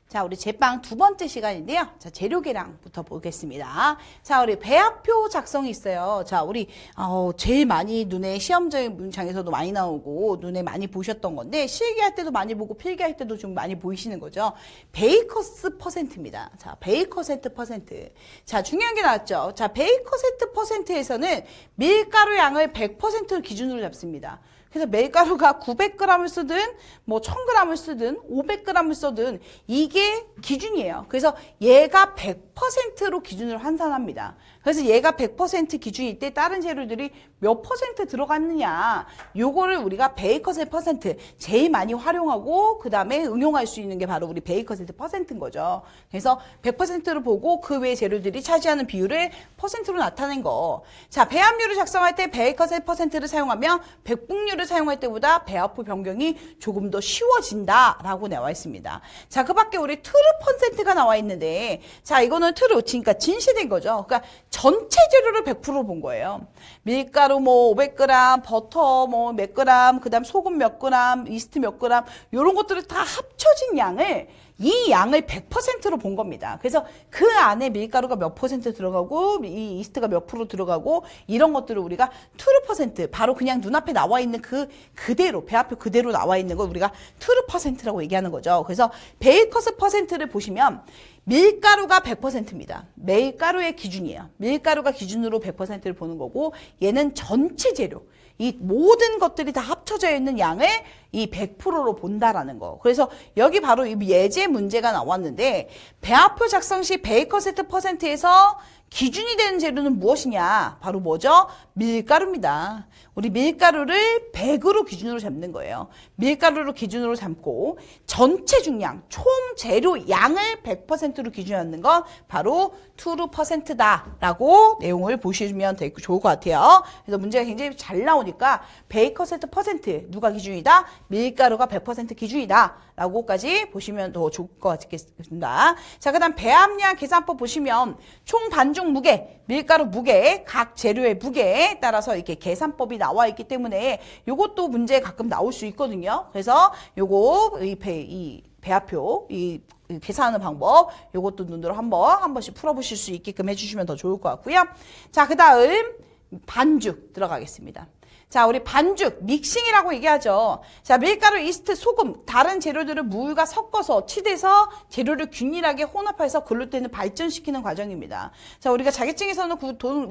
자, 우리 제빵 두 번째 시간인데요. 자, 재료 계량부터 보겠습니다. 자, 우리 배합표 작성이 있어요. 자, 우리 제일 많이 눈에 시험적인 문장에서도 많이 나오고 눈에 많이 보셨던 건데 실기할 때도 많이 보고 필기할 때도 좀 많이 보이시는 거죠. 베이커스 퍼센트입니다. 자, 베이커센트 퍼센트. 자, 중요한 게 나왔죠. 자, 베이커센트 퍼센트에서는 밀가루 양을 100%를 기준으로 잡습니다. 그래서 밀가루가 900g을 쓰든 뭐 1000g을 쓰든 500g을 쓰든 이게 기준이에요. 그래서 얘가 100%로 기준으로 환산합니다. 그래서 얘가 100% 기준일 때 다른 재료들이 몇 퍼센트 들어갔느냐, 요거를 우리가 베이커센트 퍼센트 제일 많이 활용하고 그 다음에 응용할 수 있는 게 바로 우리 베이커센트 퍼센트인 거죠. 그래서 100%를 보고 그 외 재료들이 차지하는 비율을 퍼센트로 나타낸 거. 자, 배합률을 작성할 때 베이커센트 퍼센트를 사용하면 백분율을 사용할 때보다 배합표 변경이 조금 더 쉬워진다라고 나와 있습니다. 자, 그 밖에 우리 트루 퍼센트가 나와 있는데, 자, 이거는 트루, 그러니까 진실된 거죠. 그러니까 전체 재료를 100% 본 거예요. 밀가루 뭐 500g, 버터 뭐 몇 그램, 그 다음 소금 몇 그램, 이스트 몇 그램, 요런 것들을 다 합쳐진 양을 이 양을 100%로 본 겁니다. 그래서 그 안에 밀가루가 몇 퍼센트 들어가고 이 이스트가 몇 프로 들어가고 이런 것들을 우리가 트루 퍼센트, 바로 그냥 눈앞에 나와 있는 그대로 배합표 그대로 나와 있는 걸 우리가 트루 퍼센트라고 얘기하는 거죠. 그래서 베이커스 퍼센트를 보시면 밀가루가 100%입니다. 밀가루의 기준이에요. 밀가루가 기준으로 100%를 보는 거고, 얘는 전체 재료, 이 모든 것들이 다 합쳐져 있는 양을 이 100%로 본다라는 거. 그래서 여기 바로 이 예제 문제가 나왔는데, 배합표 작성 시 베이커센트 퍼센트에서 기준이 되는 재료는 무엇이냐? 바로 뭐죠? 밀가루입니다. 우리 밀가루를 100으로 기준으로 잡는 거예요. 밀가루로 기준으로 잡고 전체 중량, 총 재료 양을 100%로 기준으로 잡는 건 바로 트루 퍼센트다라고 내용을 보시면 되게 좋을 것 같아요. 그래서 문제가 굉장히 잘 나오니까 베이커센트 퍼센트 누가 기준이다? 밀가루가 100% 기준이다 라고까지 보시면 더 좋을 것 같겠습니다. 자, 그 다음 배합량 계산법 보시면 총 반죽 무게, 밀가루 무게, 각 재료의 무게에 따라서 이렇게 계산법이 나와 있기 때문에 요것도 문제에 가끔 나올 수 있거든요. 그래서 요거 이 배합표 이 계산하는 방법 요것도 눈으로 한 번씩 풀어보실 수 있게끔 해주시면 더 좋을 것 같고요. 자, 그 다음 반죽 들어가겠습니다. 자, 우리 반죽, 믹싱이라고 얘기하죠. 자, 밀가루, 이스트, 소금, 다른 재료들을 물과 섞어서 치대서 재료를 균일하게 혼합해서 글루텐을 발전시키는 과정입니다. 자, 우리가 자격증에서는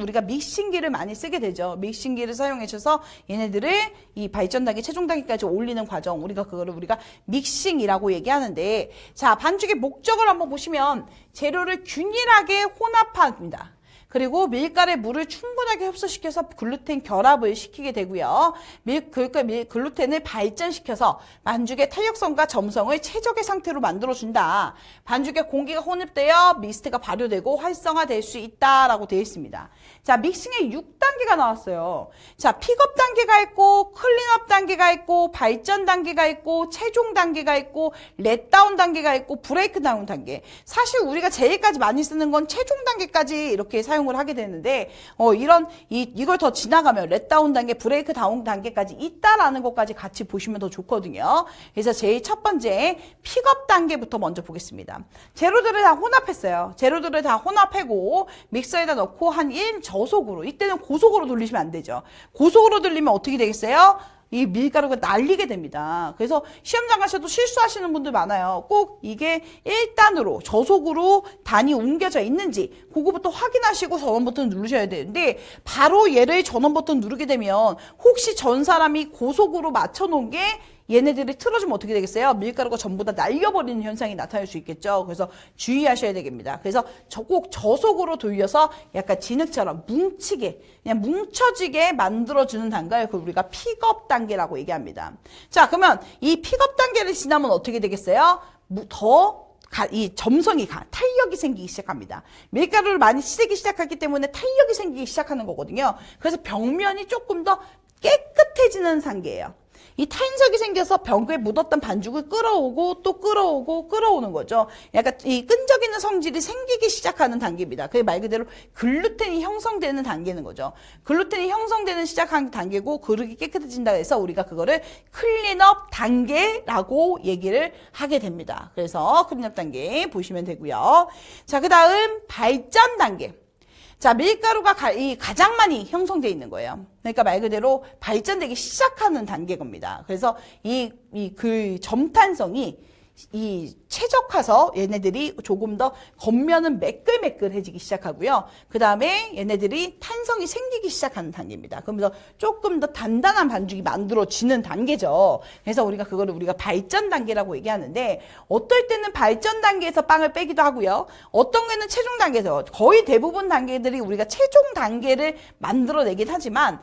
우리가 믹싱기를 많이 쓰게 되죠. 믹싱기를 사용해서 얘네들을 이 발전 단계, 최종 단계까지 올리는 과정, 우리가 믹싱이라고 얘기하는데, 자, 반죽의 목적을 한번 보시면 재료를 균일하게 혼합합니다. 그리고 밀가루에 물을 충분하게 흡수시켜서 글루텐 결합을 시키게 되고요. 글루텐을 발전시켜서 반죽의 탄력성과 점성을 최적의 상태로 만들어준다. 반죽에 공기가 혼합되어 미스트가 발효되고 활성화될 수 있다라고 되어 있습니다. 자, 믹싱의 6단계가 나왔어요. 자, 픽업 단계가 있고, 클린업 단계가 있고, 발전 단계가 있고, 최종 단계가 있고, 렛다운 단계가 있고, 브레이크 다운 단계. 사실 우리가 제일까지 많이 쓰는 건 최종 단계까지 이렇게 사용을 하게 되는데, 이걸 더 지나가면 렛다운 단계, 브레이크 다운 단계까지 있다라는 것까지 같이 보시면 더 좋거든요. 그래서 제일 첫 번째 픽업 단계부터 먼저 보겠습니다. 재료들을 다 혼합했어요. 재료들을 다 혼합하고 믹서에다 넣고 한 1 저속으로, 이때는 고속으로 돌리시면 안 되죠. 고속으로 돌리면 어떻게 되겠어요? 이 밀가루가 날리게 됩니다. 그래서 시험장 가셔도 실수하시는 분들 많아요. 꼭 이게 1단으로 저속으로 단이 옮겨져 있는지 그거부터 확인하시고 전원 버튼 누르셔야 되는데, 바로 얘를 전원 버튼 누르게 되면 혹시 전 사람이 고속으로 맞춰놓은 게 얘네들이 틀어지면 어떻게 되겠어요? 밀가루가 전부 다 날려버리는 현상이 나타날 수 있겠죠. 그래서 주의하셔야 되겠습니다. 그래서 꼭 저속으로 돌려서 약간 진흙처럼 뭉치게, 그냥 뭉쳐지게 만들어주는 단계를 우리가 픽업 단계라고 얘기합니다. 자, 그러면 이 픽업 단계를 지나면 어떻게 되겠어요? 이 점성이 탄력이 생기기 시작합니다. 밀가루를 많이 치대기 시작하기 때문에 탄력이 생기기 시작하는 거거든요. 그래서 벽면이 조금 더 깨끗해지는 단계예요. 이 탄석이 생겨서 벽에 묻었던 반죽을 끌어오고 또 끌어오고 끌어오는 거죠. 약간 이 끈적이는 성질이 생기기 시작하는 단계입니다. 그게 말 그대로 글루텐이 형성되는 단계는 거죠. 글루텐이 형성되는 시작하는 단계고 그릇이 깨끗해진다 해서 우리가 그거를 클린업 단계라고 얘기를 하게 됩니다. 그래서 클린업 단계 보시면 되고요. 자, 그 다음 발전 단계. 자, 밀가루가 가장 많이 형성되어 있는 거예요. 그러니까 말 그대로 발전되기 시작하는 단계 겁니다. 그래서 그 점탄성이 최적화서 얘네들이 조금 더 겉면은 매끌매끌해지기 시작하고요. 그 다음에 얘네들이 탄성이 생기기 시작하는 단계입니다. 그러면서 조금 더 단단한 반죽이 만들어지는 단계죠. 그래서 우리가 발전 단계라고 얘기하는데 어떨 때는 발전 단계에서 빵을 빼기도 하고요. 어떤 거는 최종 단계에서 거의 대부분 단계들이 우리가 최종 단계를 만들어내긴 하지만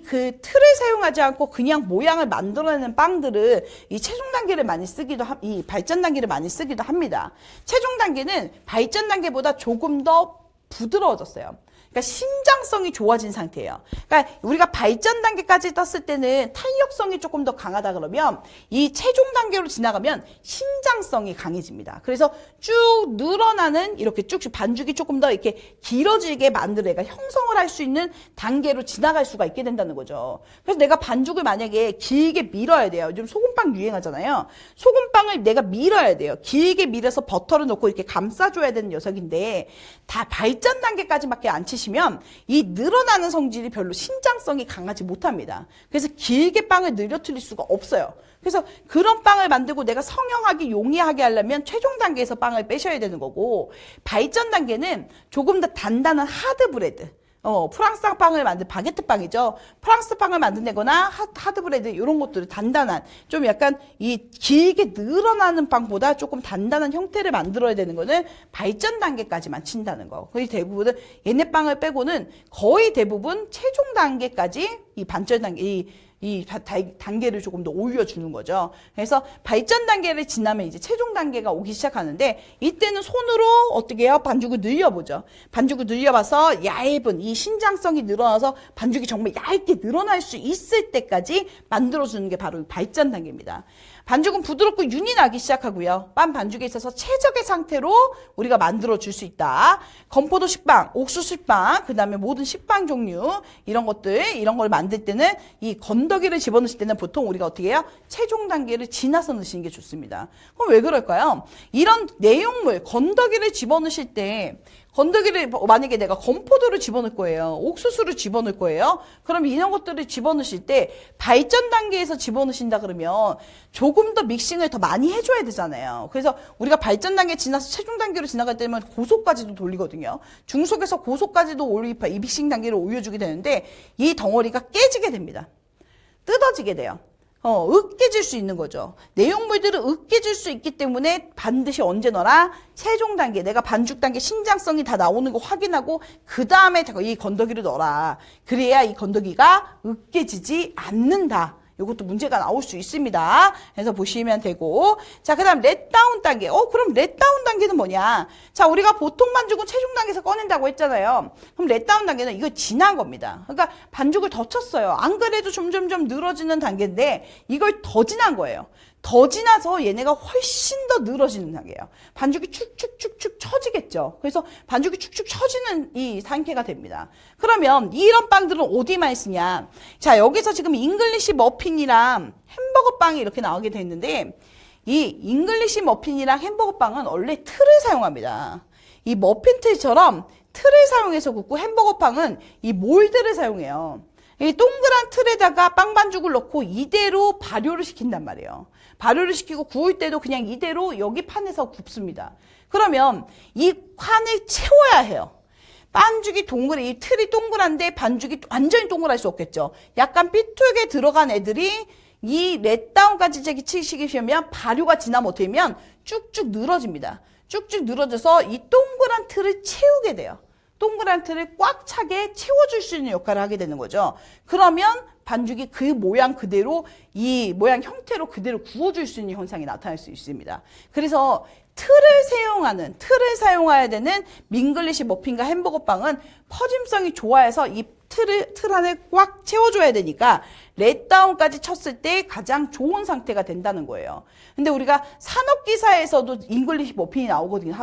그 틀을 사용하지 않고 그냥 모양을 만들어내는 빵들은 이 최종 단계를 많이 쓰기도 이 발전 단계를 많이 쓰기도 합니다. 최종 단계는 발전 단계보다 조금 더 부드러워졌어요. 그러니까 신장성이 좋아진 상태예요. 그러니까 우리가 발전 단계까지 떴을 때는 탄력성이 조금 더 강하다 그러면 이 최종 단계로 지나가면 신장성이 강해집니다. 그래서 쭉 늘어나는 이렇게 쭉쭉 반죽이 조금 더 이렇게 길어지게 만들어 내가 형성을 할 수 있는 단계로 지나갈 수가 있게 된다는 거죠. 그래서 내가 반죽을 만약에 길게 밀어야 돼요. 요즘 소금빵 유행하잖아요. 소금빵을 내가 밀어야 돼요. 길게 밀어서 버터를 넣고 이렇게 감싸줘야 되는 녀석인데 다 발전 단계까지밖에 안 치시면 이 늘어나는 성질이 별로 신장성이 강하지 못합니다. 그래서 길게 빵을 늘어뜨릴 수가 없어요. 그래서 그런 빵을 만들고 내가 성형하게 용이하게 하려면 최종 단계에서 빵을 빼셔야 되는 거고 발전 단계는 조금 더 단단한 하드 브레드 프랑스 빵을 만든 바게트 빵이죠. 프랑스 빵을 만든다거나 하드 브레드 이런 것들을 단단한 좀 약간 이 길게 늘어나는 빵보다 조금 단단한 형태를 만들어야 되는 거는 발전 단계까지만 친다는 거. 거의 대부분은 얘네 빵을 빼고는 거의 대부분 최종 단계까지 이 반전 단계 이 단계를 조금 더 올려주는 거죠. 그래서 발전 단계를 지나면 이제 최종 단계가 오기 시작하는데 이때는 손으로 어떻게 해요? 반죽을 늘려보죠. 반죽을 늘려봐서 얇은 이 신장성이 늘어나서 반죽이 정말 얇게 늘어날 수 있을 때까지 만들어주는 게 바로 발전 단계입니다. 반죽은 부드럽고 윤이 나기 시작하고요. 빵 반죽에 있어서 최적의 상태로 우리가 만들어줄 수 있다. 건포도 식빵, 옥수수 식빵, 그 다음에 모든 식빵 종류 이런 걸 만들 때는 이 건더기를 집어넣으실 때는 보통 우리가 어떻게 해요? 최종 단계를 지나서 넣으시는 게 좋습니다. 그럼 왜 그럴까요? 이런 내용물, 건더기를 집어넣으실 때 건더기를 만약에 내가 건포도를 집어넣을 거예요. 옥수수를 집어넣을 거예요. 그럼 이런 것들을 집어넣으실 때 발전 단계에서 집어넣으신다 그러면 조금 더 믹싱을 더 많이 해줘야 되잖아요. 그래서 우리가 발전 단계 지나서 최종 단계로 지나갈 때면 고속까지도 돌리거든요. 중속에서 고속까지도 이 믹싱 단계를 올려주게 되는데 이 덩어리가 깨지게 됩니다. 뜯어지게 돼요. 으깨질 수 있는 거죠. 내용물들을 으깨질 수 있기 때문에 반드시 언제 넣어라? 최종 단계, 내가 반죽 단계 신장성이 다 나오는 거 확인하고 그 다음에 이 건더기를 넣어라. 그래야 이 건더기가 으깨지지 않는다. 이것도 문제가 나올 수 있습니다. 그래서 보시면 되고. 자, 그 다음 렛다운 단계. 그럼 렛다운 단계는 뭐냐? 자, 우리가 보통 반죽은 최종 단계에서 꺼낸다고 했잖아요. 그럼 렛다운 단계는 이거 지난 겁니다. 그러니까 반죽을 더 쳤어요. 안 그래도 점점점 늘어지는 단계인데 이걸 더 지난 거예요. 더 지나서 얘네가 훨씬 더 늘어지는 단계예요. 반죽이 축축축축 처지겠죠. 그래서 반죽이 축축 처지는 이 상태가 됩니다. 그러면 이런 빵들은 어디 많이 쓰냐? 자, 여기서 지금 잉글리시 머핀이랑 햄버거 빵이 이렇게 나오게 돼 있는데 이 잉글리시 머핀이랑 햄버거 빵은 원래 틀을 사용합니다. 이 머핀 틀처럼 틀을 사용해서 굽고 햄버거 빵은 이 몰드를 사용해요. 이 동그란 틀에다가 빵 반죽을 넣고 이대로 발효를 시킨단 말이에요. 발효를 시키고 구울 때도 그냥 이대로 여기 판에서 굽습니다. 그러면 이 판을 채워야 해요. 반죽이 이 틀이 동그란데 반죽이 완전히 동그랄 수 없겠죠. 약간 삐뚤게 들어간 애들이 이 렛다운까지 치시면 발효가 지나면 어떻게 되면 쭉쭉 늘어집니다. 쭉쭉 늘어져서 이 동그란 틀을 채우게 돼요. 동그란 틀을 꽉 차게 채워줄 수 있는 역할을 하게 되는 거죠. 그러면 반죽이 그 모양 그대로 이 모양 형태로 그대로 구워줄 수 있는 현상이 나타날 수 있습니다. 그래서 틀을 사용해야 되는 밍글리시 머핀과 햄버거 빵은 퍼짐성이 좋아해서 이 틀 안에 꽉 채워줘야 되니까 렛다운까지 쳤을 때 가장 좋은 상태가 된다는 거예요. 근데 우리가 산업기사에서도 잉글리시 머핀이 나오거든요.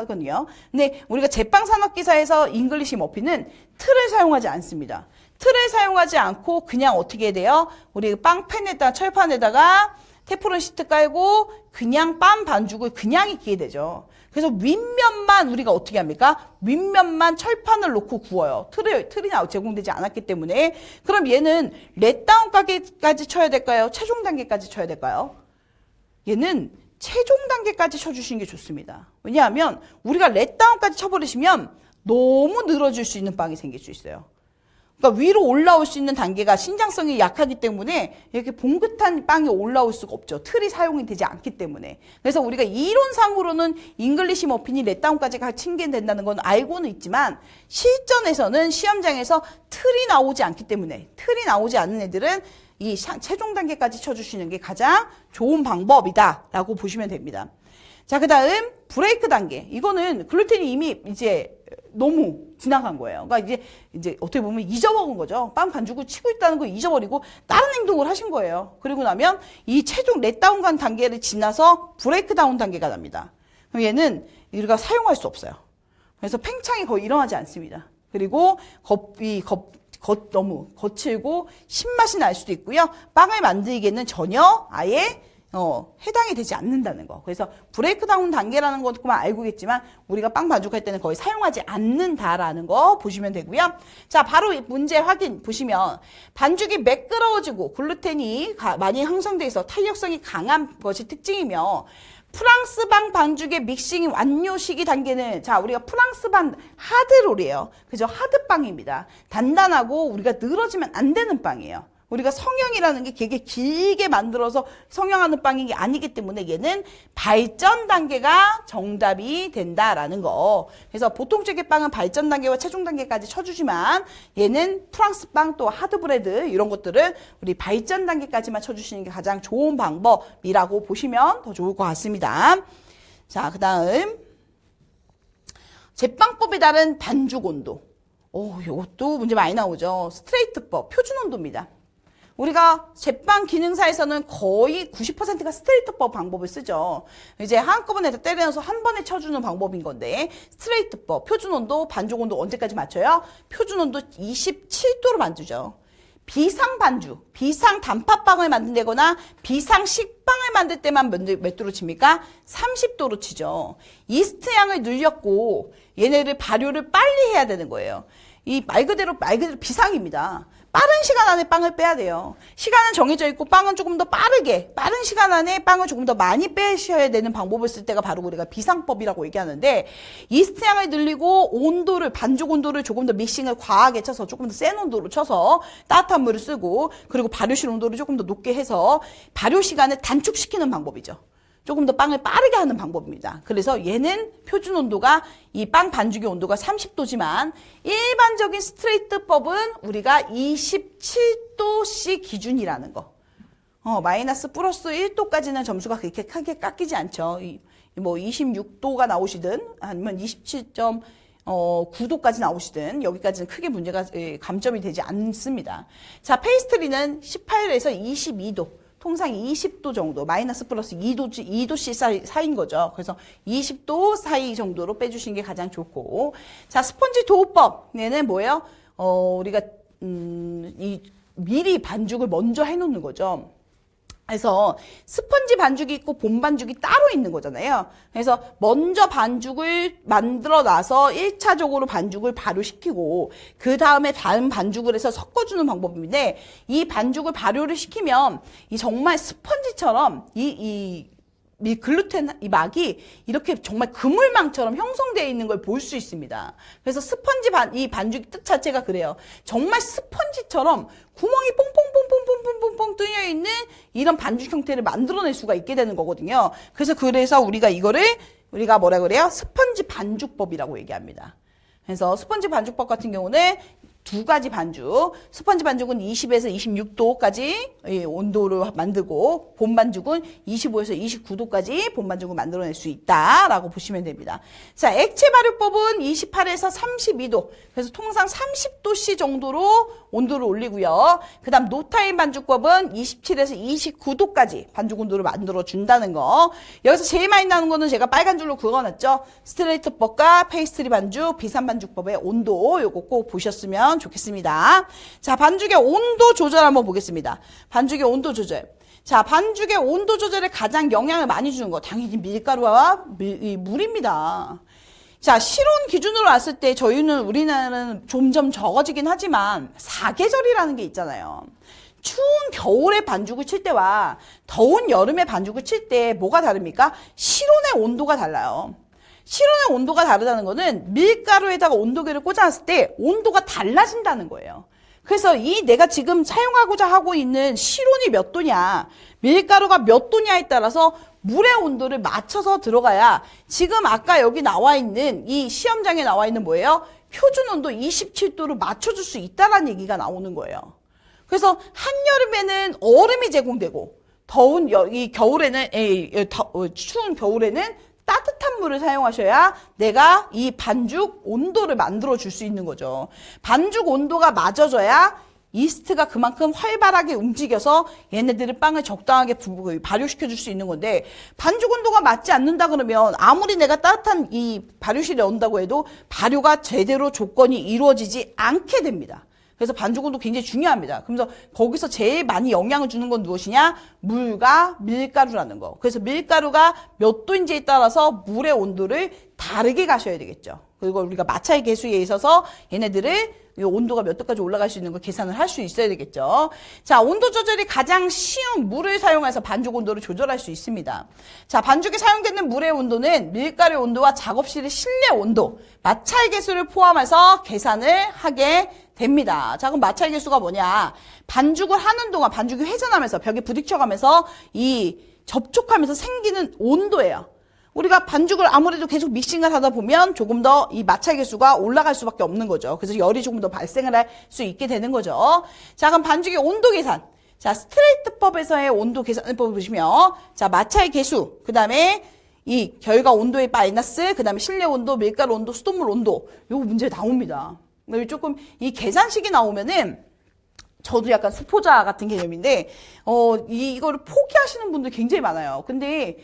근데 우리가 제빵 산업기사에서 잉글리시 머핀은 틀을 사용하지 않습니다. 틀을 사용하지 않고 그냥 어떻게 해야 돼요? 우리 빵팬에다가 철판에다가 테프론 시트 깔고 그냥 빵 반죽을 그냥 익히게 되죠. 그래서 윗면만 우리가 어떻게 합니까? 윗면만 철판을 놓고 구워요. 틀이 제공되지 않았기 때문에. 그럼 얘는 렛다운까지 쳐야 될까요? 최종 단계까지 쳐야 될까요? 얘는 최종 단계까지 쳐주시는 게 좋습니다. 왜냐하면 우리가 렛다운까지 쳐버리시면 너무 늘어질 수 있는 빵이 생길 수 있어요. 그러니까 위로 올라올 수 있는 단계가 신장성이 약하기 때문에 이렇게 봉긋한 빵이 올라올 수가 없죠. 틀이 사용이 되지 않기 때문에. 그래서 우리가 이론상으로는 잉글리시 머핀이 렛다운까지 칭게 된다는 건 알고는 있지만 실전에서는 시험장에서 틀이 나오지 않기 때문에 틀이 나오지 않는 애들은 이 최종 단계까지 쳐주시는 게 가장 좋은 방법이다라고 보시면 됩니다. 자, 그 다음 브레이크 단계. 이거는 글루텐이 이미 이제 너무 지나간 거예요. 그러니까 이제 어떻게 보면 잊어먹은 거죠. 빵 반죽을 치고 있다는 걸 잊어버리고 다른 행동을 하신 거예요. 그리고 나면 이 최종 렛다운 간 단계를 지나서 브레이크 다운 단계가 납니다. 그럼 얘는 우리가 사용할 수 없어요. 그래서 팽창이 거의 일어나지 않습니다. 그리고 너무 거칠고 신맛이 날 수도 있고요. 빵을 만들기에는 전혀 아예 해당이 되지 않는다는 거. 그래서 브레이크다운 단계라는 것만 알고겠지만 우리가 빵 반죽할 때는 거의 사용하지 않는다라는 거 보시면 되고요. 자, 바로 문제 확인 보시면 반죽이 매끄러워지고 글루텐이 많이 형성돼 있어 탄력성이 강한 것이 특징이며 프랑스방 반죽의 믹싱 완료 시기 단계는 자 우리가 프랑스방 하드롤이에요. 그죠? 하드빵입니다. 단단하고 우리가 늘어지면 안 되는 빵이에요. 우리가 성형이라는 게 되게 길게 만들어서 성형하는 빵인 게 아니기 때문에 얘는 발전 단계가 정답이 된다라는 거. 그래서 보통적인 빵은 발전 단계와 최종 단계까지 쳐주지만 얘는 프랑스 빵 또 하드브레드 이런 것들은 우리 발전 단계까지만 쳐주시는 게 가장 좋은 방법이라고 보시면 더 좋을 것 같습니다. 자, 그 다음 제빵법에 따른 반죽 온도. 이것도 문제 많이 나오죠. 스트레이트법, 표준 온도입니다. 우리가 제빵 기능사에서는 거의 90%가 스트레이트법 방법을 쓰죠. 이제 한꺼번에 다 때려서 한 번에 쳐주는 방법인 건데 스트레이트법, 표준온도, 반죽온도 언제까지 맞춰요? 표준온도 27도로 만들죠. 비상 반죽, 비상 단팥빵을 만든다거나 비상 식빵을 만들 때만 몇 도로 칩니까? 30도로 치죠. 이스트 양을 늘렸고 얘네를 발효를 빨리 해야 되는 거예요. 이 말 그대로 비상입니다. 빠른 시간 안에 빵을 빼야 돼요. 시간은 정해져 있고 빵은 조금 더 빠른 시간 안에 빵을 조금 더 많이 빼셔야 되는 방법을 쓸 때가 바로 우리가 비상법이라고 얘기하는데 이스트 양을 늘리고 반죽 온도를 조금 더 믹싱을 과하게 쳐서 조금 더 센 온도로 쳐서 따뜻한 물을 쓰고 그리고 발효실 온도를 조금 더 높게 해서 발효 시간을 단축시키는 방법이죠. 조금 더 빵을 빠르게 하는 방법입니다. 그래서 얘는 표준 온도가 이 빵 반죽의 온도가 30도지만 일반적인 스트레이트법은 우리가 27도씨 기준이라는 거. 마이너스 플러스 1도까지는 점수가 그렇게 크게 깎이지 않죠. 뭐 26도가 나오시든 아니면 27.9도까지 나오시든 여기까지는 크게 문제가 감점이 되지 않습니다. 자, 페이스트리는 18에서 22도. 통상 20도 정도, 마이너스 플러스 2도씨 사이인 거죠. 그래서 20도 사이 정도로 빼주시는 게 가장 좋고. 자, 스펀지 도우법. 얘는 뭐예요? 우리가, 미리 반죽을 먼저 해놓는 거죠. 그래서 스펀지 반죽이 있고 본 반죽이 따로 있는 거잖아요. 그래서 먼저 반죽을 만들어 놔서 1차적으로 반죽을 발효시키고 그 다음에 다른 반죽을 해서 섞어주는 방법인데 이 반죽을 발효를 시키면 이 정말 스펀지처럼 이 글루텐 이 막이 이렇게 정말 그물망처럼 형성되어 있는 걸 볼 수 있습니다. 그래서 이 반죽 뜻 자체가 그래요. 정말 스펀지처럼 구멍이 뽕뽕뽕뽕뽕뽕뽕 뚫려 있는 이런 반죽 형태를 만들어낼 수가 있게 되는 거거든요. 그래서 우리가 이거를 우리가 뭐라 그래요? 스펀지 반죽법이라고 얘기합니다. 그래서 스펀지 반죽법 같은 경우는 두 가지 반죽. 스펀지 반죽은 20에서 26도까지 온도를 만들고 본 반죽은 25에서 29도까지 본 반죽을 만들어낼 수 있다라고 보시면 됩니다. 자, 액체 발효법은 28에서 32도. 그래서 통상 30도씨 정도로 온도를 올리고요. 그 다음 노타임 반죽법은 27에서 29도까지 반죽 온도를 만들어 준다는 거. 여기서 제일 많이 나오는 거는 제가 빨간 줄로 그어놨죠. 스트레이트법과 페이스트리 반죽, 비산 반죽법의 온도 요거 꼭 보셨으면 좋겠습니다. 자, 반죽의 온도 조절 한번 보겠습니다. 반죽의 온도 조절. 자, 반죽의 온도 조절에 가장 영향을 많이 주는 거 당연히 밀가루와 물입니다. 자, 실온 기준으로 봤을 때 우리나라는 점점 적어지긴 하지만 사계절이라는 게 있잖아요. 추운 겨울에 반죽을 칠 때와 더운 여름에 반죽을 칠 때 뭐가 다릅니까? 실온의 온도가 달라요. 실온의 온도가 다르다는 거는 밀가루에다가 온도계를 꽂아놨을 때 온도가 달라진다는 거예요. 그래서 내가 지금 사용하고자 하고 있는 실온이 몇 도냐, 밀가루가 몇 도냐에 따라서 물의 온도를 맞춰서 들어가야 지금 아까 여기 나와 있는 이 시험장에 나와 있는 뭐예요? 표준 온도 27도를 맞춰줄 수 있다는 얘기가 나오는 거예요. 그래서 한여름에는 얼음이 제공되고 더운 이 겨울에는 추운 겨울에는 따뜻한 물을 사용하셔야 내가 이 반죽 온도를 만들어 줄 수 있는 거죠. 반죽 온도가 맞아져야 이스트가 그만큼 활발하게 움직여서 얘네들은 빵을 적당하게 발효시켜 줄 수 있는 건데 반죽 온도가 맞지 않는다 그러면 아무리 내가 따뜻한 이 발효실에 온다고 해도 발효가 제대로 조건이 이루어지지 않게 됩니다. 그래서 반죽 온도 굉장히 중요합니다. 그래서 거기서 제일 많이 영향을 주는 건 무엇이냐? 물과 밀가루라는 거. 그래서 밀가루가 몇 도인지에 따라서 물의 온도를 다르게 가셔야 되겠죠. 그리고 우리가 마찰 계수에 있어서 얘네들을 이 온도가 몇 도까지 올라갈 수 있는 걸 계산을 할 수 있어야 되겠죠. 자, 온도 조절이 가장 쉬운 물을 사용해서 반죽 온도를 조절할 수 있습니다. 자, 반죽에 사용되는 물의 온도는 밀가루의 온도와 작업실의 실내 온도, 마찰 계수를 포함해서 계산을 하게 됩니다. 자, 그럼 마찰 계수가 뭐냐? 반죽을 하는 동안 반죽이 회전하면서 벽에 부딪혀가면서 이 접촉하면서 생기는 온도예요. 우리가 반죽을 아무래도 계속 믹싱을 하다 보면 조금 더 이 마찰 계수가 올라갈 수밖에 없는 거죠. 그래서 열이 조금 더 발생을 할 수 있게 되는 거죠. 자, 그럼 반죽의 온도 계산. 자, 스트레이트법에서의 온도 계산법을 보시면, 자, 마찰 계수, 그 다음에 이 결과 온도의 마이너스, 그 다음에 실내 온도, 밀가루 온도, 수돗물 온도, 요거 문제 나옵니다. 조금 이 계산식이 나오면은 저도 약간 수포자 같은 개념인데, 이거를 포기하시는 분들 굉장히 많아요. 근데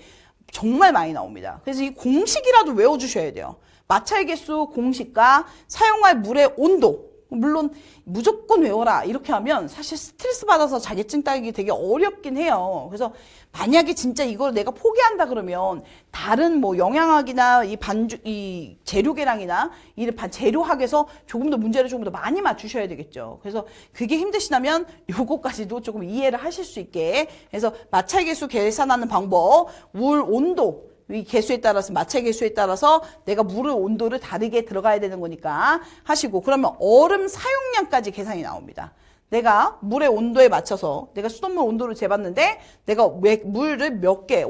정말 많이 나옵니다. 그래서 이 공식이라도 외워주셔야 돼요. 마찰 계수 공식과 사용할 물의 온도. 물론 무조건 외워라 이렇게 하면 사실 스트레스 받아서 자격증 따기 되게 어렵긴 해요. 그래서 만약에 진짜 이걸 내가 포기한다 그러면 다른 뭐 영양학이나 이 재료계량이나 이 재료학에서 조금 더 문제를 조금 더 많이 맞추셔야 되겠죠. 그래서 그게 힘드시다면 요거까지도 조금 이해를 하실 수 있게. 그래서 마찰 계수 계산하는 방법, 물 온도 이 개수에 따라서 마찰 개수에 따라서 내가 물의 온도를 다르게 들어가야 되는 거니까 하시고, 그러면 얼음 사용량까지 계산이 나옵니다. 내가 물의 온도에 맞춰서 내가 수돗물 온도를 재봤는데 내가 물을 몇 개,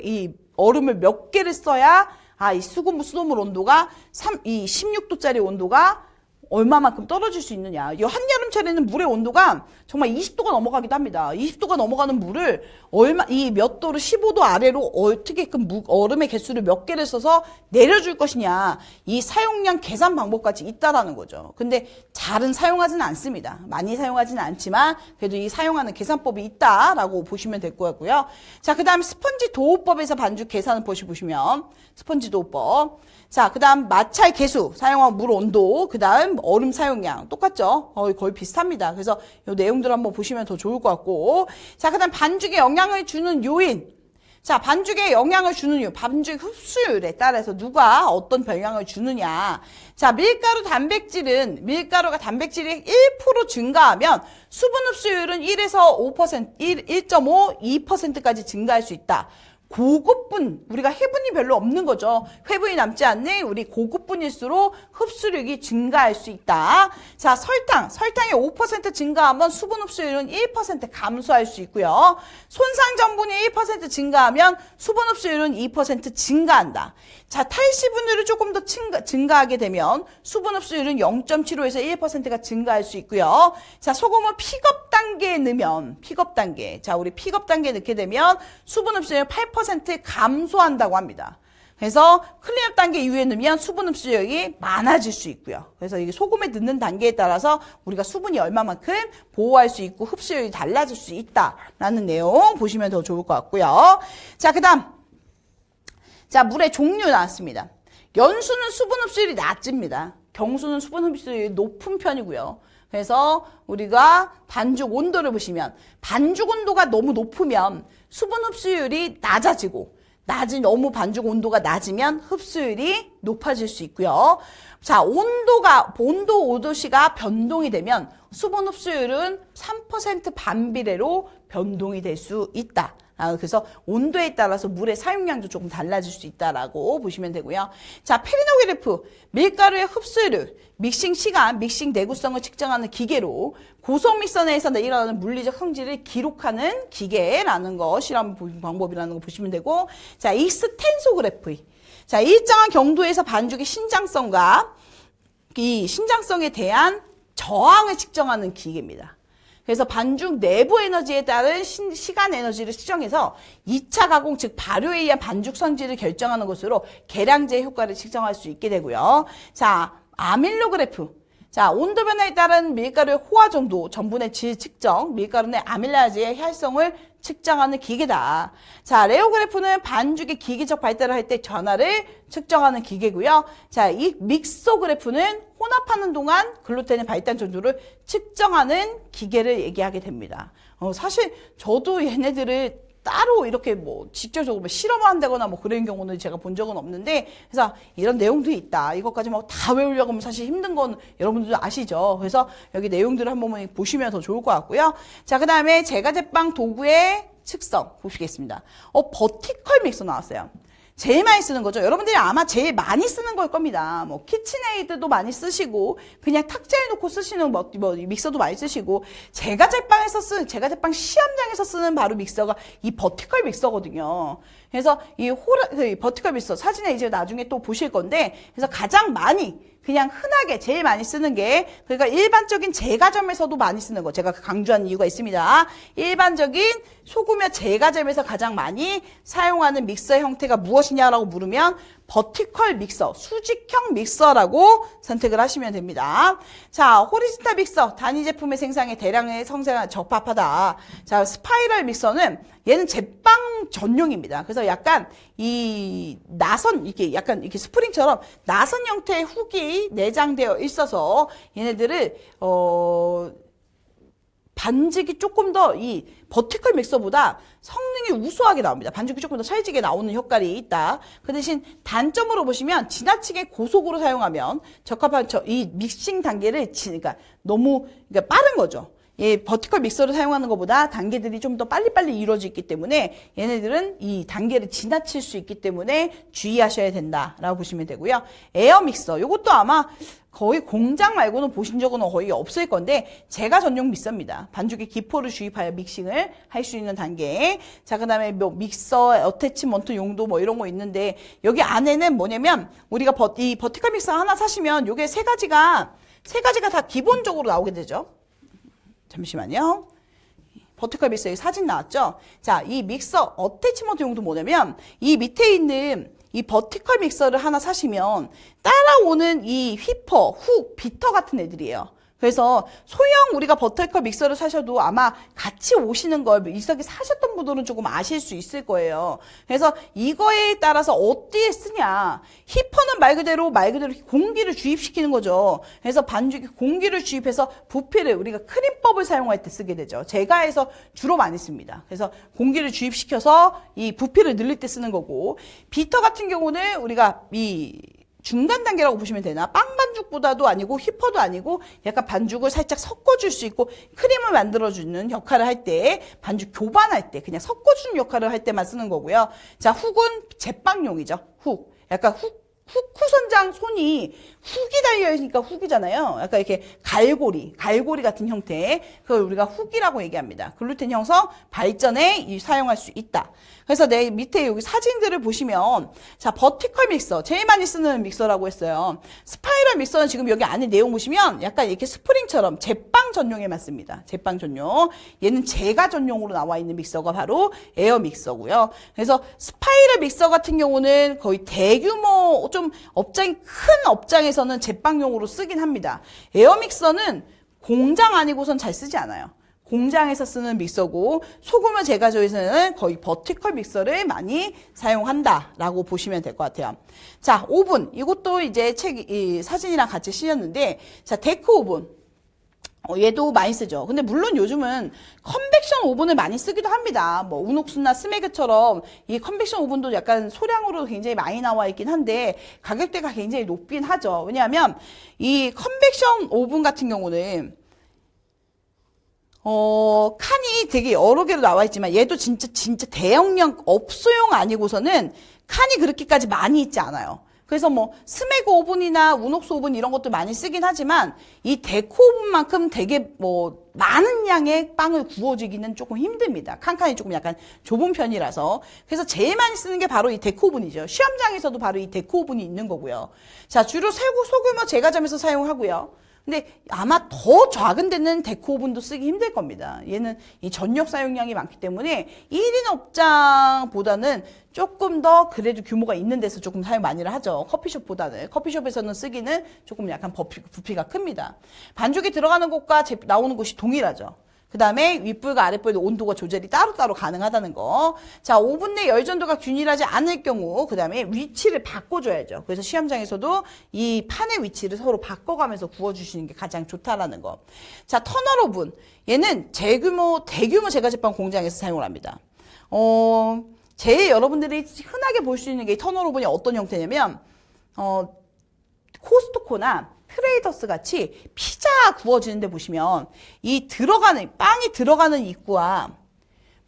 이 얼음을 몇 개를 써야 이 수돗물 온도가 16도짜리 온도가 얼마만큼 떨어질 수 있느냐. 이 한여름철에는 물의 온도가 정말 20도가 넘어가기도 합니다. 20도가 넘어가는 물을 몇 도로 15도 아래로 어떻게 얼음의 개수를 몇 개를 써서 내려줄 것이냐. 이 사용량 계산 방법까지 있다라는 거죠. 근데 잘은 사용하지는 않습니다. 많이 사용하지는 않지만 그래도 이 사용하는 계산법이 있다라고 보시면 될 것 같고요. 자, 그 다음 스펀지 도우법에서 반죽 계산을 보시면 스펀지 도우법. 자, 그 다음 마찰 계수, 사용한 물 온도, 그 다음 얼음 사용량 똑같죠? 거의 비슷합니다. 그래서 이 내용들 한번 보시면 더 좋을 것 같고, 자, 그 다음 반죽에 영향을 주는 요인. 자, 반죽에 영향을 주는 요인, 반죽 흡수율에 따라서 누가 어떤 영향을 주느냐. 자, 밀가루가 단백질이 1% 증가하면 수분 흡수율은 1에서 5%, 1.5, 2%까지 증가할 수 있다. 고급분, 우리가 해분이 별로 없는 거죠. 해분이 남지 않는 우리 고급분일수록 흡수력이 증가할 수 있다. 자, 설탕이 5% 증가하면 수분 흡수율은 1% 감소할 수 있고요. 손상 전분이 1% 증가하면 수분 흡수율은 2% 증가한다. 자, 탈시분율이 조금 더 증가하게 되면 수분 흡수율은 0.75에서 1%가 증가할 수 있고요. 자, 소금은 픽업 단계에 넣으면, 자, 우리 픽업 단계에 넣게 되면 수분 흡수율 8% 감소한다고 합니다. 그래서 클린업 단계 이후에 넣으면 수분 흡수력이 많아질 수 있고요. 그래서 이게 소금에 넣는 단계에 따라서 우리가 수분이 얼마만큼 보호할 수 있고 흡수력이 달라질 수 있다라는 내용 보시면 더 좋을 것 같고요. 자, 그다음 자, 물의 종류 나왔습니다. 연수는 수분 흡수율이 낮습니다. 경수는 수분 흡수율이 높은 편이고요. 그래서 우리가 반죽 온도를 보시면 반죽 온도가 너무 높으면 수분 흡수율이 낮아지고 너무 반죽 온도가 낮으면 흡수율이 높아질 수 있고요. 자, 온도 5도씨가 변동이 되면 수분 흡수율은 3% 반비례로 변동이 될 수 있다. 그래서 온도에 따라서 물의 사용량도 조금 달라질 수 있다라고 보시면 되고요. 자, 페리노그래프, 밀가루의 흡수율, 믹싱 시간, 믹싱 내구성을 측정하는 기계로 고속 믹서 내에서 일어나는 물리적 성질을 기록하는 기계라는 거, 실험 방법이라는 거 보시면 되고, 자, 익스텐소그래프. 자, 일정한 경도에서 반죽의 신장성과 이 신장성에 대한 저항을 측정하는 기계입니다. 그래서 반죽 내부 에너지에 따른 시간 에너지를 측정해서 2차 가공, 즉 발효에 의한 반죽 성질을 결정하는 것으로 계량제 효과를 측정할 수 있게 되고요. 자, 아밀로그래프. 자, 온도 변화에 따른 밀가루의 호화 정도, 전분의 질 측정, 밀가루 내 아밀라제의 활성을 측정하는 기계다. 자, 레오그래프는 반죽의 기계적 발달을 할 때 전하를 측정하는 기계고요. 자, 이 믹소그래프는 혼합하는 동안 글루텐의 발달 정도를 측정하는 기계를 얘기하게 됩니다. 사실 저도 얘네들을 따로 이렇게 뭐 직접적으로 실험을 한다거나 뭐 그런 경우는 제가 본 적은 없는데, 그래서 이런 내용도 있다. 이것까지 막 다 외우려고 하면 사실 힘든 건 여러분들도 아시죠. 그래서 여기 내용들을 한번 보시면 더 좋을 것 같고요. 자, 그 다음에 제과제빵 도구의 특성 보시겠습니다. 버티컬 믹서 나왔어요. 제일 많이 쓰는 거죠. 여러분들이 아마 제일 많이 쓰는 걸 겁니다. 뭐 키친에이드도 많이 쓰시고 그냥 탁자에 놓고 쓰시는 뭐 믹서도 많이 쓰시고, 제과제빵 시험장에서 쓰는 바로 믹서가 이 버티컬 믹서거든요. 그래서 이 버티컬 믹서 사진에 이제 나중에 또 보실 건데, 그래서 가장 많이 그냥 흔하게 제일 많이 쓰는 게, 그러니까 일반적인 제과점에서도 많이 쓰는 거, 제가 강조한 이유가 있습니다. 일반적인 소규모 제과점에서 가장 많이 사용하는 믹서 형태가 무엇이냐라고 물으면 버티컬 믹서, 수직형 믹서라고 선택을 하시면 됩니다. 자, 호리진탈 믹서, 단위 제품의 생산에 대량의 성생에 적합하다. 자, 스파이럴 믹서는 얘는 제빵 전용입니다. 그래서 약간 이 나선, 약간 이렇게 스프링처럼 나선 형태의 훅이 내장되어 있어서 얘네들을 반죽이 조금 더 이 버티컬 믹서보다 성능이 우수하게 나옵니다. 반죽이 조금 더 찰지게 나오는 효과가 있다. 그 대신 단점으로 보시면 지나치게 고속으로 사용하면 적합한 이 믹싱 단계를 그러니까 너무 빠른 거죠. 예, 버티컬 믹서를 사용하는 것보다 단계들이 좀 더 빨리빨리 이루어져 있기 때문에 얘네들은 이 단계를 지나칠 수 있기 때문에 주의하셔야 된다라고 보시면 되고요. 에어 믹서, 이것도 아마 거의 공장 말고는 보신 적은 거의 없을 건데 제가 전용 믹서입니다. 반죽에 기포를 주입하여 믹싱을 할 수 있는 단계. 자, 그 다음에 뭐 믹서, 어태치먼트 용도 뭐 이런 거 있는데, 여기 안에는 뭐냐면 우리가 이 버티컬 믹서 하나 사시면 요게 세 가지가 다 기본적으로 나오게 되죠. 잠시만요. 버티컬 믹서 여기 사진 나왔죠? 자, 이 믹서 어태치먼트 용도 뭐냐면 이 밑에 있는 이 버티컬 믹서를 하나 사시면 따라오는 이 휘퍼, 훅, 비터 같은 애들이에요. 그래서 소형 우리가 버티컬 믹서를 사셔도 아마 같이 오시는 걸 이석이 사셨던 분들은 조금 아실 수 있을 거예요. 그래서 이거에 따라서 어디에 쓰냐. 히퍼는 말 그대로 공기를 주입시키는 거죠. 그래서 반죽에 공기를 주입해서 부피를 우리가 크림법을 사용할 때 쓰게 되죠. 제과에서 주로 많이 씁니다. 그래서 공기를 주입시켜서 이 부피를 늘릴 때 쓰는 거고, 비터 같은 경우는 우리가 이 중간 단계라고 보시면 되나? 빵 반죽보다도 아니고 휘퍼도 아니고 약간 반죽을 살짝 섞어줄 수 있고 크림을 만들어주는 역할을 할 때, 반죽 교반할 때 그냥 섞어주는 역할을 할 때만 쓰는 거고요. 자, 훅은 제빵용이죠. 훅. 약간 후선장 손이 훅이 달려있으니까 훅이잖아요. 약간 이렇게 갈고리 같은 형태. 그걸 우리가 훅이라고 얘기합니다. 글루텐 형성 발전에 사용할 수 있다. 그래서 내 밑에 여기 사진들을 보시면, 자, 버티컬 믹서. 제일 많이 쓰는 믹서라고 했어요. 스파이럴 믹서는 지금 여기 안에 내용 보시면 약간 이렇게 스프링처럼 제빵 전용에만 씁니다. 제빵 전용. 얘는 제가 전용으로 나와 있는 믹서가 바로 에어 믹서고요. 그래서 스파이럴 믹서 같은 경우는 거의 대규모 좀 업장이 큰 업장에서는 제빵용으로 쓰긴 합니다. 에어 믹서는 공장 아니고선 잘 쓰지 않아요. 공장에서 쓰는 믹서고 소규모 제과조에서는 거의 버티컬 믹서를 많이 사용한다라고 보시면 될 것 같아요. 자, 오븐. 이것도 이제 이 사진이랑 같이 실렸는데, 자, 데크 오븐. 얘도 많이 쓰죠. 근데 물론 요즘은 컨벡션 오븐을 많이 쓰기도 합니다. 뭐 우녹스나 스매그처럼 이 컨벡션 오븐도 약간 소량으로 굉장히 많이 나와 있긴 한데 가격대가 굉장히 높긴 하죠. 왜냐하면 이 컨벡션 오븐 같은 경우는 칸이 되게 여러 개로 나와 있지만 얘도 진짜 대용량 업소용 아니고서는 칸이 그렇게까지 많이 있지 않아요. 그래서 뭐 스매그 오븐이나 우녹스 오븐 이런 것도 많이 쓰긴 하지만 이 데코 오븐만큼 되게 뭐 많은 양의 빵을 구워주기는 조금 힘듭니다. 칸칸이 조금 약간 좁은 편이라서. 그래서 제일 많이 쓰는 게 바로 이 데코 오븐이죠. 시험장에서도 바로 이 데코 오븐이 있는 거고요. 자, 주로 소규모 제과점에서 사용하고요. 근데 아마 더 작은 데는 데코 오븐도 쓰기 힘들 겁니다. 얘는 이 전력 사용량이 많기 때문에 1인 업장보다는 조금 더 그래도 규모가 있는 데서 조금 사용 많이를 하죠. 커피숍보다는. 커피숍에서는 쓰기는 조금 약간 부피가 큽니다. 반죽이 들어가는 곳과 나오는 곳이 동일하죠. 그 다음에 윗불과 아랫불의 온도가 조절이 따로따로 가능하다는 거. 자, 오븐 내 열전도가 균일하지 않을 경우, 그 다음에 위치를 바꿔줘야죠. 그래서 시험장에서도 이 판의 위치를 서로 바꿔가면서 구워주시는 게 가장 좋다라는 거. 자, 터널 오븐. 얘는 대규모 제과제빵 공장에서 사용을 합니다. 제일 여러분들이 흔하게 볼 수 있는 게 이 터널 오븐이 어떤 형태냐면, 코스트코나 트레이더스 같이 피자 구워지는데 보시면 이 빵이 들어가는 입구와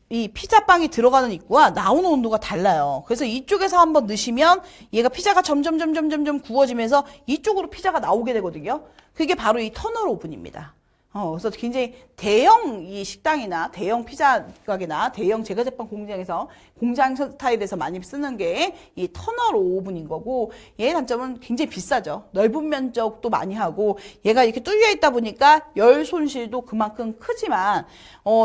이 피자 빵이 들어가는 입구와 나오는 온도가 달라요. 그래서 이쪽에서 한번 넣으시면 얘가 피자가 점점 구워지면서 이쪽으로 피자가 나오게 되거든요. 그게 바로 이 터널 오븐입니다. 그래서 굉장히 대형 이 식당이나 대형 피자 가게나 대형 제과제빵 공장에서 공장 스타일에서 많이 쓰는 게 이 터널 오븐인 거고, 얘의 단점은 굉장히 비싸죠. 넓은 면적도 많이 하고 얘가 이렇게 뚫려 있다 보니까 열 손실도 그만큼 크지만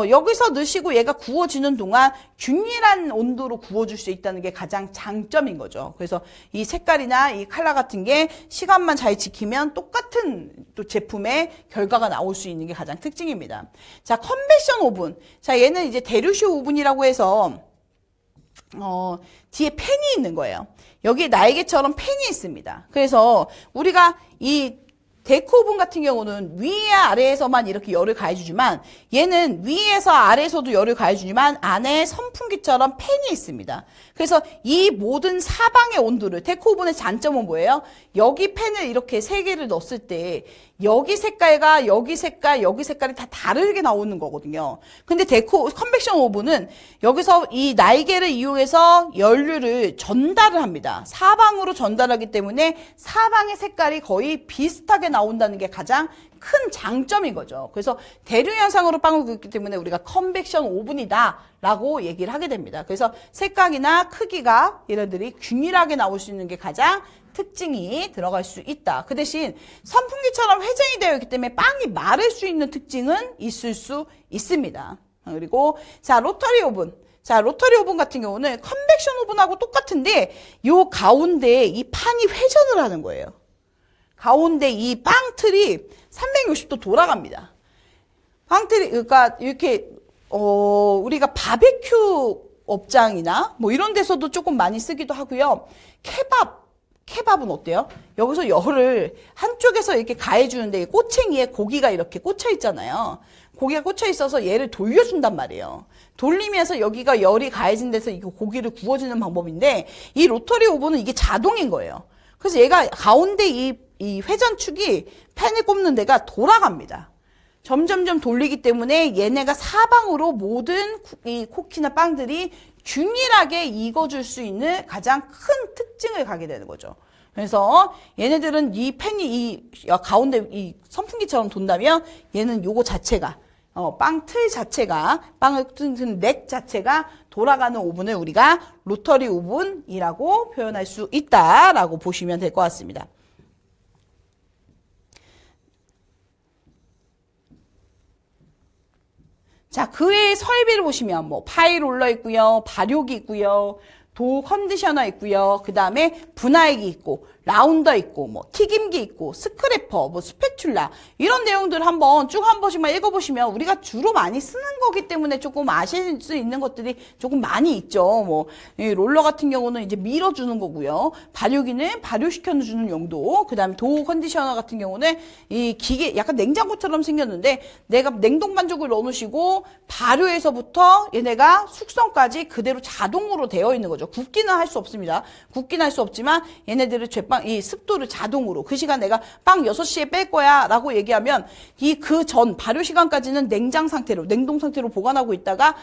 여기서 넣으시고 얘가 구워지는 동안 균일한 온도로 구워줄 수 있다는 게 가장 장점인 거죠. 그래서 이 색깔이나 이 컬러 같은 게 시간만 잘 지키면 똑같은 또 제품의 결과가 나올 수 있는 게 가장 특징입니다. 자, 컨벡션 오븐. 자, 얘는 이제 데류쇼 오븐이라고 해서 뒤에 팬이 있는 거예요. 여기 날개처럼 팬이 있습니다. 그래서 우리가 이 데코 오븐 같은 경우는 위와 아래에서만 이렇게 열을 가해주지만 얘는 위에서 아래에서도 열을 가해주지만 안에 선풍기처럼 팬이 있습니다. 그래서 이 모든 사방의 온도를, 데코 오븐의 장점은 뭐예요? 여기 팬을 이렇게 3개를 넣었을 때 여기 색깔과 여기 색깔이 다 다르게 나오는 거거든요. 근데 컨벡션 오븐은 여기서 이 날개를 이용해서 연료를 전달을 합니다. 사방으로 전달하기 때문에 사방의 색깔이 거의 비슷하게 나온다는 게 가장 큰 장점인 거죠. 그래서 대류 현상으로 빵을 굽기 때문에 우리가 컨벡션 오븐이다 라고 얘기를 하게 됩니다. 그래서 색깔이나 크기가 얘네들이 균일하게 나올 수 있는 게 가장 특징이 들어갈 수 있다. 그 대신 선풍기처럼 회전이 되어 있기 때문에 빵이 마를 수 있는 특징은 있을 수 있습니다. 그리고 자, 로터리 오븐. 자, 로터리 오븐 같은 경우는 컨벡션 오븐하고 똑같은데 요 가운데 이 판이 회전을 하는 거예요. 가운데 이 빵 틀이 360도 돌아갑니다. 빵 틀이, 그러니까 이렇게 우리가 바베큐 업장이나 뭐 이런 데서도 조금 많이 쓰기도 하고요. 케밥은 어때요? 여기서 열을 한쪽에서 이렇게 가해주는데 꼬챙이에 고기가 이렇게 꽂혀 있잖아요. 고기가 꽂혀 있어서 얘를 돌려준단 말이에요. 돌리면서 여기가 열이 가해진 데서 이 고기를 구워주는 방법인데 이 로터리 오븐은 이게 자동인 거예요. 그래서 얘가 가운데 이 회전축이 펜을 꼽는 데가 돌아갑니다. 점점점 돌리기 때문에 얘네가 사방으로 모든 이 쿠키나 빵들이 균일하게 익어줄 수 있는 가장 큰 특징을 가게 되는 거죠. 그래서 얘네들은 이 펜이 이 가운데 이 선풍기처럼 돈다면 얘는 요거 자체가 빵 틀 자체가 빵을 뜯는 넥 자체가 돌아가는 오븐을 우리가 로터리 오븐이라고 표현할 수 있다라고 보시면 될 것 같습니다. 자, 그 외의 설비를 보시면 뭐 파이 롤러 있고요, 발효기 있고요, 도 컨디셔너 있고요, 그 다음에 분화액이 있고, 라운더 있고, 뭐 튀김기 있고, 스크래퍼, 뭐 스패츌라 이런 내용들 한번 쭉 한 번씩만 읽어보시면 우리가 주로 많이 쓰는 거기 때문에 조금 아실 수 있는 것들이 조금 많이 있죠. 뭐 이 롤러 같은 경우는 이제 밀어주는 거고요, 발효기는 발효시켜주는 용도, 그 다음에 도 컨디셔너 같은 경우는 이 기계 약간 냉장고처럼 생겼는데 내가 냉동 반죽을 넣어놓으시고 발효에서부터 얘네가 숙성까지 그대로 자동으로 되어 있는 거죠. 굽기는 할 수 없습니다. 굽기는 할 수 없지만 얘네들을 이 습도를 자동으로 그 시간 내가 빵 6시에 뺄 거야 라고 얘기하면 이 그 전 발효 시간까지는 냉장 상태로 냉동 상태로 보관하고 있다가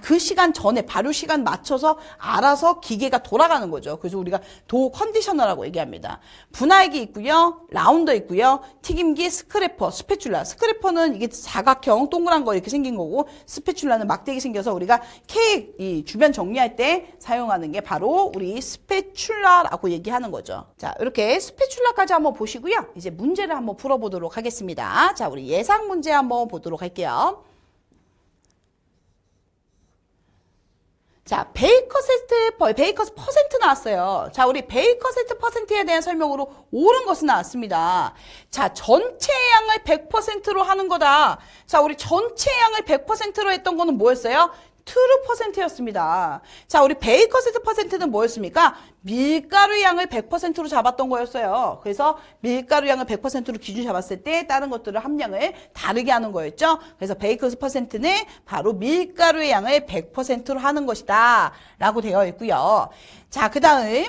그 시간 전에 발효 시간 맞춰서 알아서 기계가 돌아가는 거죠. 그래서 우리가 도 컨디셔너라고 얘기합니다. 분화액이 있고요, 라운더 있고요, 튀김기, 스크래퍼, 스패츌라. 스크래퍼는 이게 사각형 동그란 거 이렇게 생긴 거고, 스패츌라는 막대기 생겨서 우리가 케이크 이 주변 정리할 때 사용하는 게 바로 우리 스패츌라라고 얘기하는 거죠. 자, 이렇게 스패츌라까지 한번 보시고요. 이제 문제를 한번 풀어보도록 하겠습니다. 자, 우리 예상 문제 한번 보도록 할게요. 자, 베이커스 퍼센트 나왔어요. 자, 우리 베이커세트 퍼센트에 대한 설명으로 옳은 것은 나왔습니다. 자, 전체 양을 100%로 하는 거다. 자, 우리 전체 양을 100%로 했던 거는 뭐였어요? 트루 퍼센트였습니다. 자, 우리 베이커세트 퍼센트는 뭐였습니까? 밀가루 양을 100%로 잡았던 거였어요. 그래서 밀가루 양을 100%로 기준 잡았을 때 다른 것들을 함량을 다르게 하는 거였죠. 그래서 베이커스 퍼센트는 바로 밀가루의 양을 100%로 하는 것이다 라고 되어 있고요. 자, 그 다음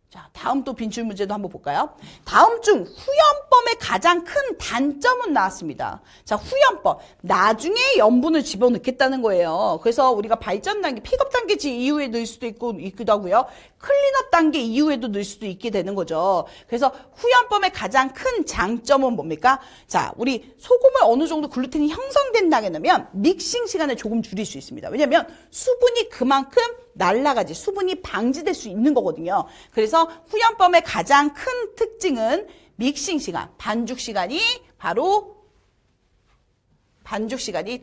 자, 다음 또 빈출 문제도 한번 볼까요? 다음 중 후연법의 가장 큰 단점은 나왔습니다. 자, 후연법. 나중에 염분을 집어넣겠다는 거예요. 그래서 우리가 발전 단계, 픽업 단계 이후에 넣을 수도 있기도 하고요. 클린업 단계 이후에도 넣을 수도 있게 되는 거죠. 그래서 후연법의 가장 큰 장점은 뭡니까? 자, 우리 소금을 어느 정도 글루텐이 형성된다게 되면 믹싱 시간을 조금 줄일 수 있습니다. 왜냐면 수분이 그만큼 날라가지, 수분이 방지될 수 있는 거거든요. 그래서 후연법의 가장 큰 특징은 믹싱 시간, 반죽 시간이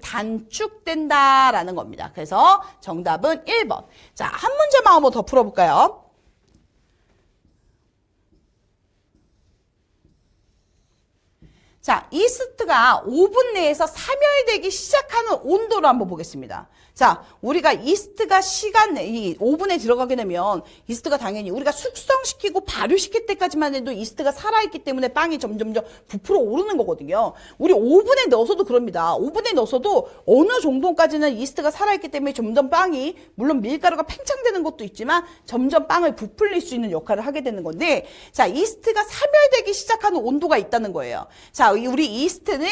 단축된다라는 겁니다. 그래서 정답은 1번. 자, 한 문제만 한번 더 풀어볼까요? 자, 이스트가 오븐 내에서 사멸되기 시작하는 온도를 한번 보겠습니다. 자, 우리가 이스트가 이 오븐에 들어가게 되면 이스트가 당연히 우리가 숙성시키고 발효시킬 때까지만 해도 이스트가 살아있기 때문에 빵이 점점점 부풀어 오르는 거거든요. 우리 오븐에 넣어서도 그럽니다. 오븐에 넣어서도 어느 정도까지는 이스트가 살아있기 때문에 점점 빵이, 물론 밀가루가 팽창되는 것도 있지만 점점 빵을 부풀릴 수 있는 역할을 하게 되는 건데, 자, 이스트가 사멸되기 시작하는 온도가 있다는 거예요. 자, 우리 이스트는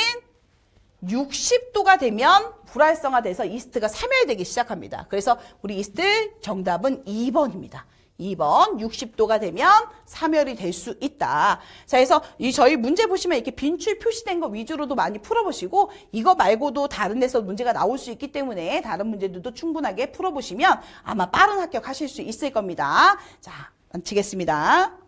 60도가 되면 불활성화돼서 이스트가 사멸되기 시작합니다. 그래서 우리 이스트 정답은 2번입니다. 2번 60도가 되면 사멸이 될 수 있다. 자, 그래서 저희 문제 보시면 이렇게 빈출 표시된 거 위주로도 많이 풀어보시고, 이거 말고도 다른 데서 문제가 나올 수 있기 때문에 다른 문제들도 충분하게 풀어보시면 아마 빠른 합격하실 수 있을 겁니다. 자, 마치겠습니다.